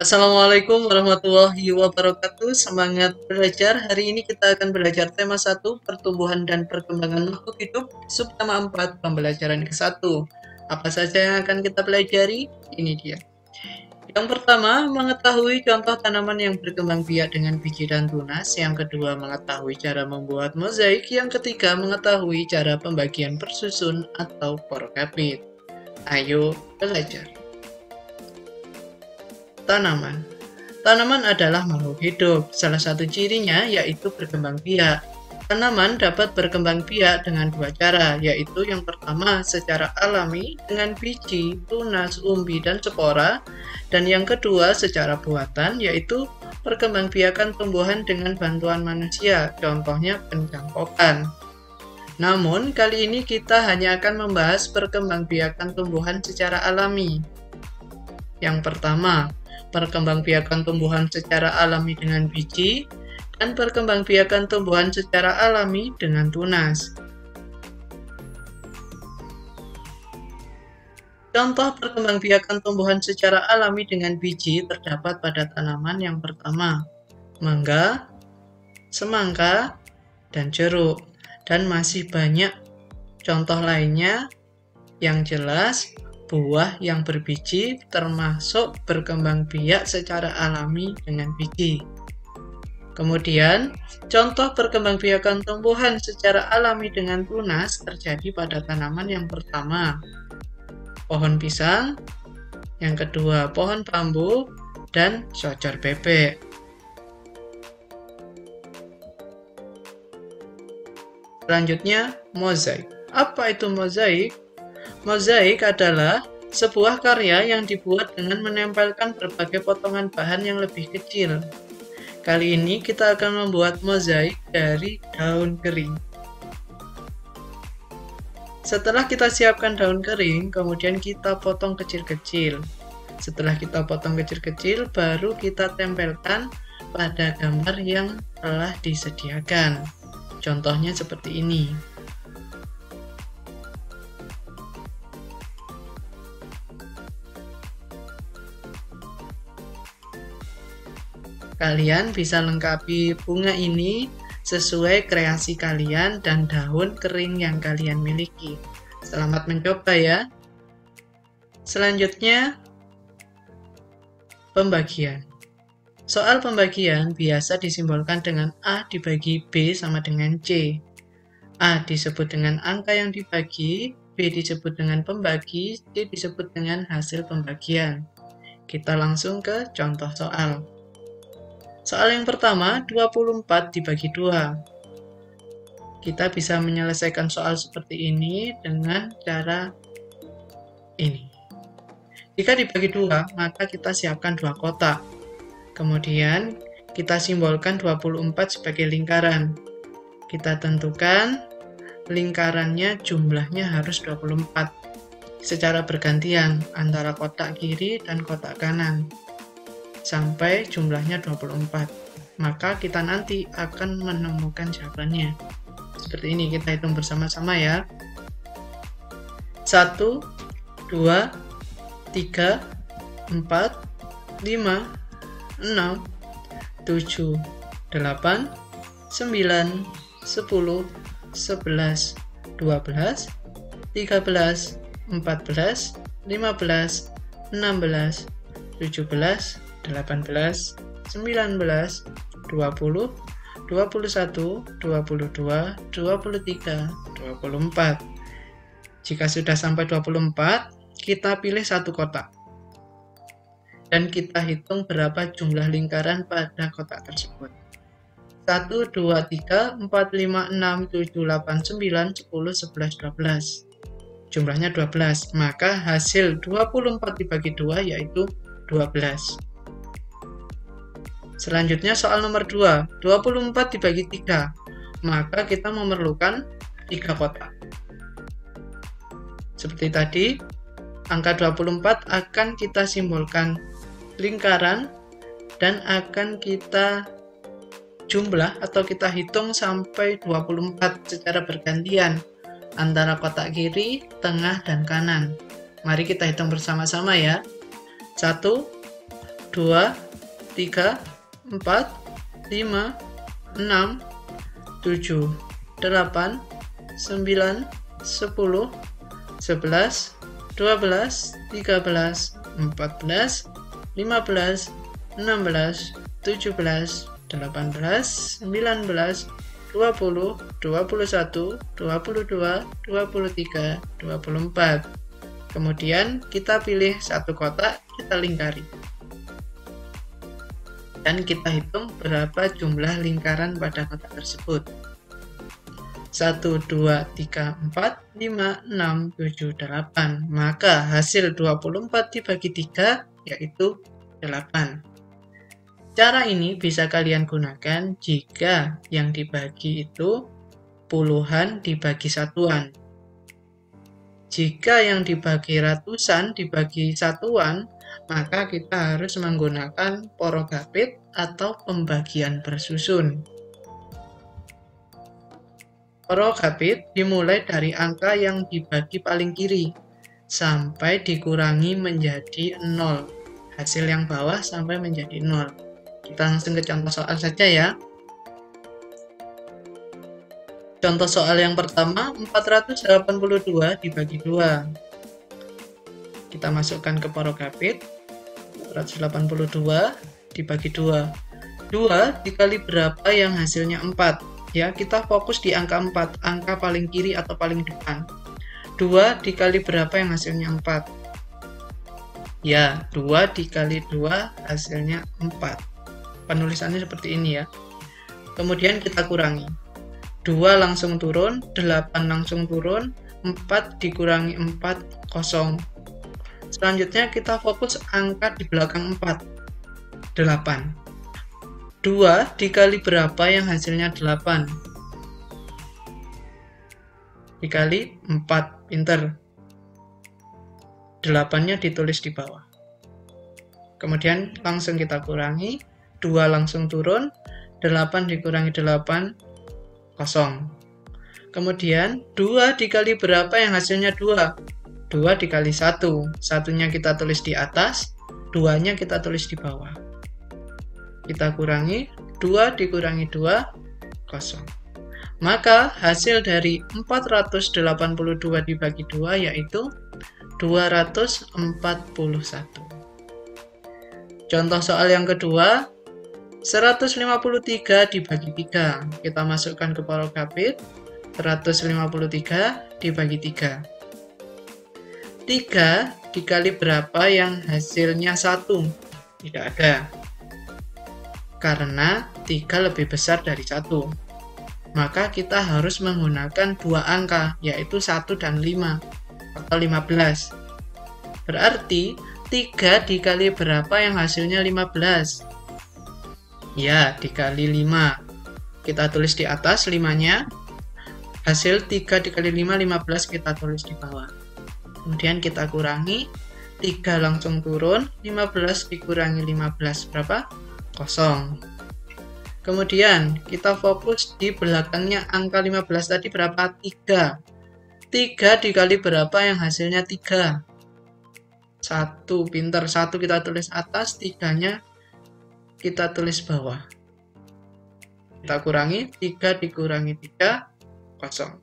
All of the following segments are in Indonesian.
Assalamualaikum warahmatullahi wabarakatuh. Semangat belajar. Hari ini kita akan belajar tema 1, pertumbuhan dan perkembangan makhluk hidup, subtema 4, pembelajaran ke-1. Apa saja yang akan kita pelajari? Ini dia. Yang pertama, mengetahui contoh tanaman yang berkembang biak dengan biji dan tunas. Yang kedua, mengetahui cara membuat mozaik. Yang ketiga, mengetahui cara pembagian persusun atau porokapit. Ayo belajar. Tanaman. Tanaman adalah makhluk hidup. Salah satu cirinya yaitu berkembang biak. Tanaman dapat berkembang biak dengan dua cara, yaitu yang pertama secara alami dengan biji, tunas, umbi, dan spora, dan yang kedua secara buatan, yaitu perkembangbiakan tumbuhan dengan bantuan manusia, contohnya pencangkokan. Namun, kali ini kita hanya akan membahas perkembangbiakan tumbuhan secara alami. Yang pertama, perkembangbiakan tumbuhan secara alami dengan biji, dan perkembangbiakan tumbuhan secara alami dengan tunas. Contoh perkembangbiakan tumbuhan secara alami dengan biji terdapat pada tanaman yang pertama, mangga, semangka, dan jeruk, dan masih banyak contoh lainnya. Yang jelas, buah yang berbiji termasuk berkembang biak secara alami dengan biji. Kemudian, contoh perkembangbiakan tumbuhan secara alami dengan tunas terjadi pada tanaman yang pertama, pohon pisang, yang kedua pohon bambu, dan socor bebek. Selanjutnya, mozaik. Apa itu mozaik? Mozaik adalah sebuah karya yang dibuat dengan menempelkan berbagai potongan bahan yang lebih kecil. Kali ini kita akan membuat mozaik dari daun kering. Setelah kita siapkan daun kering, kemudian kita potong kecil-kecil. Setelah kita potong kecil-kecil, baru kita tempelkan pada gambar yang telah disediakan. Contohnya seperti ini. Kalian bisa lengkapi bunga ini sesuai kreasi kalian dan daun kering yang kalian miliki. Selamat mencoba ya. Selanjutnya, pembagian. Soal pembagian biasa disimbolkan dengan A dibagi B sama dengan C. A disebut dengan angka yang dibagi, B disebut dengan pembagi, C disebut dengan hasil pembagian. Kita langsung ke contoh soal. Soal yang pertama, 24 dibagi 2. Kita bisa menyelesaikan soal seperti ini dengan cara ini. Jika dibagi 2, maka kita siapkan 2 kotak. Kemudian, kita simbolkan 24 sebagai lingkaran. Kita tentukan lingkarannya jumlahnya harus 24. Secara bergantian antara kotak kiri dan kotak kanan. Sampai jumlahnya 24. Maka kita nanti akan menemukan jawabannya. Seperti ini, kita hitung bersama-sama ya. 1, 2, 3, 4, 5, 6, 7, 8, 9, 10, 11, 12, 13, 14, 15, 16, 17, 18, 19, 20, 21, 22, 23, 24. Jika sudah sampai 24, kita pilih satu kotak. Dan kita hitung berapa jumlah lingkaran pada kotak tersebut. 1, 2, 3, 4, 5, 6, 7, 8, 9, 10, 11, 12. Jumlahnya 12, maka hasil 24 dibagi 2 yaitu 12. Selanjutnya soal nomor 2, 24 dibagi 3, maka kita memerlukan 3 kotak. Seperti tadi, angka 24 akan kita simbolkan lingkaran dan akan kita jumlah atau kita hitung sampai 24 secara bergantian antara kotak kiri, tengah, dan kanan. Mari kita hitung bersama-sama ya. 1, 2, 3, 4, 5, 6, 7, 8, 9, 10, 11, 12, 13, 14, 15, 16, 17, 18, 19, 20, 21, 22, 23, 24. Kemudian kita pilih satu kotak, kita lingkari. Dan kita hitung berapa jumlah lingkaran pada kotak tersebut. 1, 2, 3, 4, 5, 6, 7, 8. Maka hasil 24 dibagi 3 yaitu 8. Cara ini bisa kalian gunakan jika yang dibagi itu puluhan dibagi satuan. Jika yang dibagi ratusan dibagi satuan, maka kita harus menggunakan porogapit atau pembagian bersusun. Porogapit dimulai dari angka yang dibagi paling kiri sampai dikurangi menjadi 0. Hasil yang bawah sampai menjadi 0. Kita langsung ke contoh soal saja ya. Contoh soal yang pertama, 482 dibagi 2. Kita masukkan ke porogapit. 482 dibagi 2. 2 dikali berapa yang hasilnya 4? Ya, kita fokus di angka 4, angka paling kiri atau paling depan. 2 dikali berapa yang hasilnya 4? Ya, 2 dikali 2 hasilnya 4. Penulisannya seperti ini ya. Kemudian kita kurangi. 2 langsung turun, 8 langsung turun, 4 dikurangi 4, kosong. Selanjutnya kita fokus angka di belakang 4, 8. 2 dikali berapa yang hasilnya 8? Dikali 4, pinter. 8-nya ditulis di bawah. Kemudian langsung kita kurangi, 2 langsung turun, 8 dikurangi 8, kosong. Kemudian 2 dikali berapa yang hasilnya 2? 2 dikali 1. 1-nya kita tulis di atas, 2-nya kita tulis di bawah. Kita kurangi, 2 dikurangi 2, kosong. Maka hasil dari 482 dibagi 2 yaitu 241. Contoh soal yang kedua, 153 dibagi 3. Kita masukkan ke porogapit. 153 dibagi 3. 3 dikali berapa yang hasilnya 1? Tidak ada. Karena 3 lebih besar dari 1. Maka kita harus menggunakan dua angka, yaitu 1 dan 5, atau 15. Berarti 3 dikali berapa yang hasilnya 15? Ya, dikali 5. Kita tulis di atas 5-nya. Hasil 3 dikali 5, 15 kita tulis di bawah. Kemudian kita kurangi. 3 langsung turun. 15 dikurangi 15 berapa? Kosong. Kemudian kita fokus di belakangnya angka 15 tadi berapa? 3. 3 dikali berapa yang hasilnya 3? 1, pinter. 1 kita tulis atas, 3-nya kita tulis bawah. Kita kurangi, 3 dikurangi 3, kosong.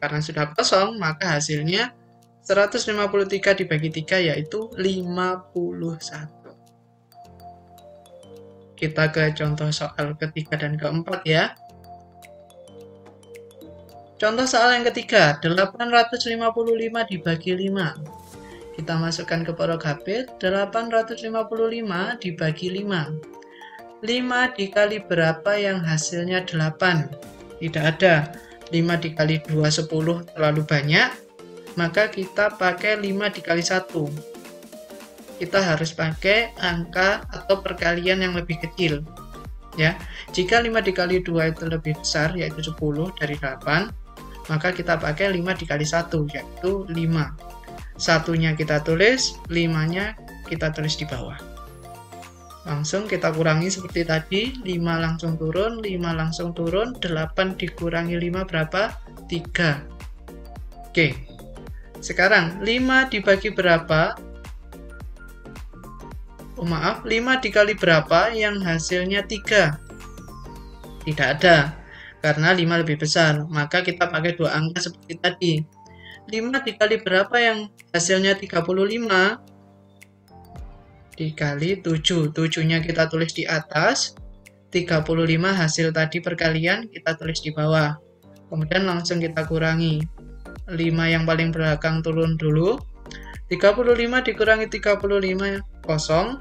Karena sudah kosong, maka hasilnya 153 dibagi 3 yaitu 51. Kita ke contoh soal ketiga dan keempat ya. Contoh soal yang ketiga, 855 dibagi 5. Kita masukkan ke porogapit, 855 dibagi 5. 5 dikali berapa yang hasilnya 8? Tidak ada. 5 dikali 2, 10 terlalu banyak. Maka kita pakai 5 dikali 1. Kita harus pakai angka atau perkalian yang lebih kecil. Ya, jika 5 dikali 2 itu lebih besar, yaitu 10 dari 8, maka kita pakai 5 dikali 1, yaitu 5. 1-nya kita tulis, 5-nya kita tulis di bawah. Langsung kita kurangi seperti tadi, 5 langsung turun, 5 langsung turun, 8 dikurangi 5 berapa? 3. Oke, sekarang 5 dibagi berapa? maaf, 5 dikali berapa yang hasilnya 3? Tidak ada, karena 5 lebih besar, maka kita pakai dua angka seperti tadi. 5 dikali berapa yang hasilnya 35? Dikali 7, 7-nya kita tulis di atas, 35 hasil tadi perkalian kita tulis di bawah. Kemudian langsung kita kurangi. 5 yang paling belakang turun dulu. 35 dikurangi 35 kosong.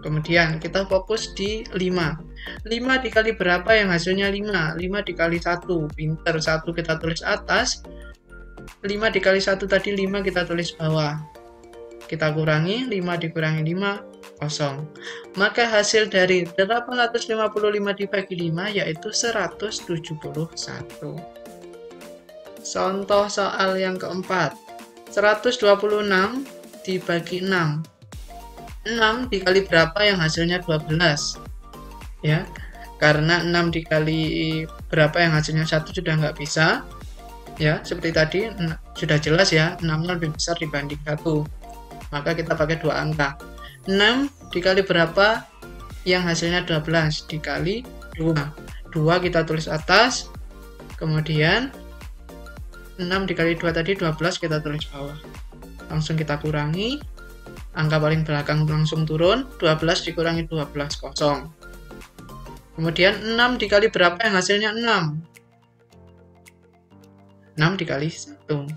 Kemudian kita fokus di 5. 5 dikali berapa yang hasilnya 5? 5 dikali 1. Pinter, 1 kita tulis atas. 5 dikali 1 tadi 5 kita tulis bawah. Kita kurangi, 5 dikurangi 5, kosong. Maka hasil dari 855 dibagi 5 yaitu 171. Contoh soal yang keempat. 126 dibagi 6. 6 dikali berapa yang hasilnya 12? Ya, karena 6 dikali berapa yang hasilnya 1 sudah nggak bisa. Ya, seperti tadi sudah jelas ya, 6-nya lebih besar dibanding 1. Maka kita pakai dua angka. 6 dikali berapa yang hasilnya 12? Dikali 2. 2 kita tulis atas. Kemudian 6 dikali 2 tadi 12 kita tulis bawah. Langsung kita kurangi. Angka paling belakang langsung turun. 12 dikurangi 12, kosong. Kemudian 6 dikali berapa yang hasilnya 6? 6 dikali 1.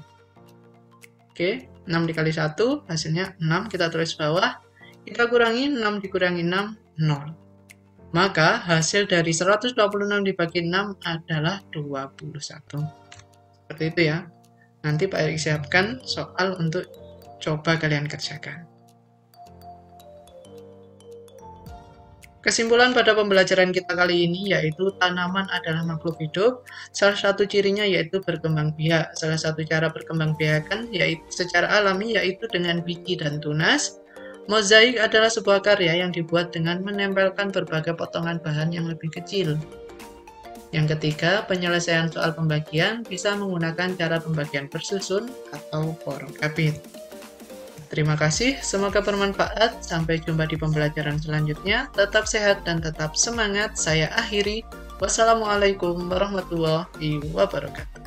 Oke, 6 dikali 1 hasilnya 6, kita tulis bawah. Kita kurangi, 6 dikurangi 6, 0. Maka hasil dari 126 dibagi 6 adalah 21. Seperti itu ya. Nanti Pak Erik siapkan soal untuk coba kalian kerjakan. Kesimpulan pada pembelajaran kita kali ini yaitu tanaman adalah makhluk hidup. Salah satu cirinya yaitu berkembang biak. Salah satu cara berkembang biakan yaitu secara alami yaitu dengan biji dan tunas. Mozaik adalah sebuah karya yang dibuat dengan menempelkan berbagai potongan bahan yang lebih kecil. Yang ketiga, penyelesaian soal pembagian bisa menggunakan cara pembagian bersusun atau porokabit. Terima kasih, semoga bermanfaat. Sampai jumpa di pembelajaran selanjutnya. Tetap sehat dan tetap semangat. Saya akhiri. Wassalamualaikum warahmatullahi wabarakatuh.